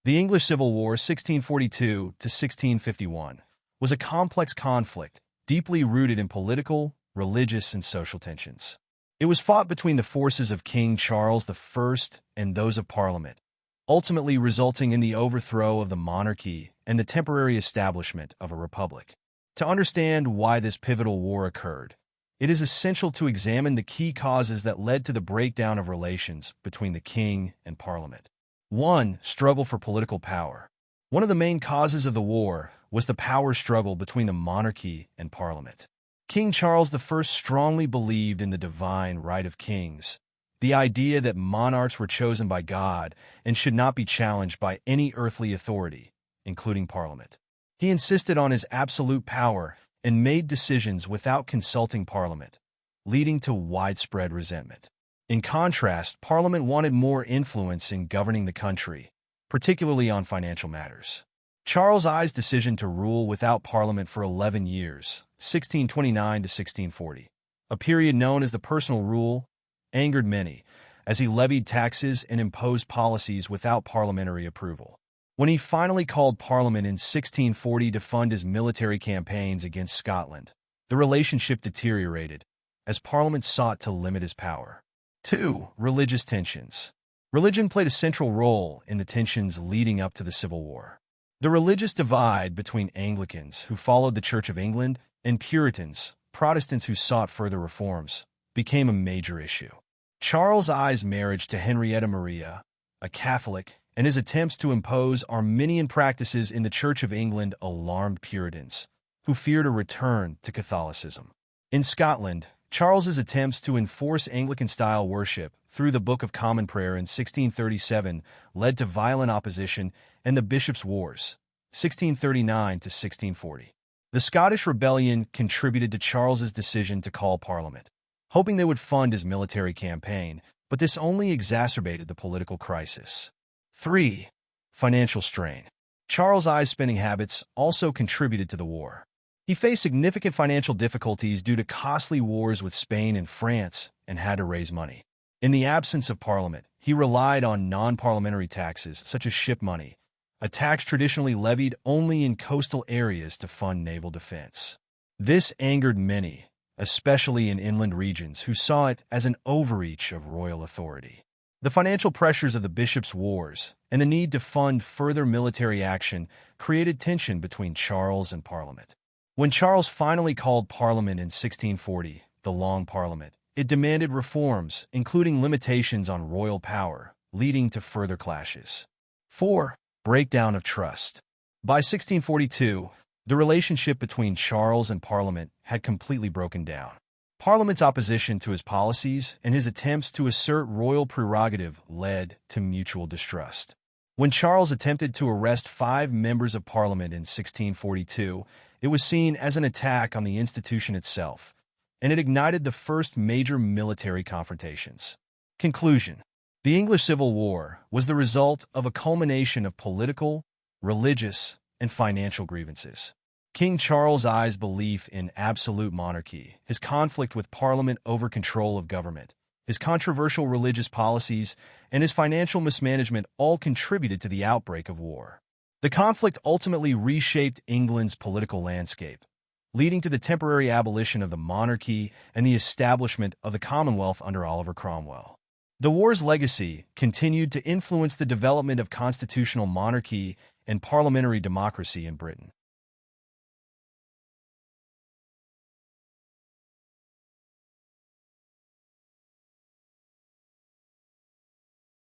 The English Civil War 1642 to 1651 was a complex conflict deeply rooted in political, religious, and social tensions. It was fought between the forces of King Charles I and those of Parliament, ultimately resulting in the overthrow of the monarchy and the temporary establishment of a republic. To understand why this pivotal war occurred, it is essential to examine the key causes that led to the breakdown of relations between the king and Parliament. 1. Struggle for political power. One of the main causes of the war was the power struggle between the monarchy and Parliament. King Charles I strongly believed in the divine right of kings, the idea that monarchs were chosen by God and should not be challenged by any earthly authority, including Parliament. He insisted on his absolute power and made decisions without consulting Parliament, leading to widespread resentment. In contrast, Parliament wanted more influence in governing the country, particularly on financial matters. Charles I's decision to rule without Parliament for 11 years, 1629 to 1640, a period known as the personal rule, angered many, as he levied taxes and imposed policies without parliamentary approval. When he finally called Parliament in 1640 to fund his military campaigns against Scotland, the relationship deteriorated, as Parliament sought to limit his power. 2. Religious tensions. Religion played a central role in the tensions leading up to the Civil War. The religious divide between Anglicans, who followed the Church of England, and Puritans, Protestants who sought further reforms, became a major issue. Charles I's marriage to Henrietta Maria, a Catholic, and his attempts to impose Arminian practices in the Church of England alarmed Puritans, who feared a return to Catholicism. In Scotland, Charles's attempts to enforce Anglican-style worship through the Book of Common Prayer in 1637 led to violent opposition and the Bishops' Wars, 1639 to 1640. The Scottish Rebellion contributed to Charles's decision to call Parliament, hoping they would fund his military campaign, but this only exacerbated the political crisis. 3. Financial strain. Charles I's spending habits also contributed to the war. He faced significant financial difficulties due to costly wars with Spain and France and had to raise money. In the absence of Parliament, he relied on non-parliamentary taxes, such as ship money, a tax traditionally levied only in coastal areas to fund naval defense. This angered many, especially in inland regions, who saw it as an overreach of royal authority. The financial pressures of the Bishops' Wars and the need to fund further military action created tension between Charles and Parliament. When Charles finally called Parliament in 1640, the Long Parliament, it demanded reforms, including limitations on royal power, leading to further clashes. 4. Breakdown of trust. By 1642, the relationship between Charles and Parliament had completely broken down. Parliament's opposition to his policies and his attempts to assert royal prerogative led to mutual distrust. When Charles attempted to arrest 5 members of Parliament in 1642, it was seen as an attack on the institution itself, and it ignited the first major military confrontations. Conclusion. The English Civil War was the result of a culmination of political, religious, and financial grievances. King Charles I's belief in absolute monarchy, his conflict with Parliament over control of government, his controversial religious policies, and his financial mismanagement all contributed to the outbreak of war. The conflict ultimately reshaped England's political landscape, leading to the temporary abolition of the monarchy and the establishment of the Commonwealth under Oliver Cromwell. The war's legacy continued to influence the development of constitutional monarchy and parliamentary democracy in Britain.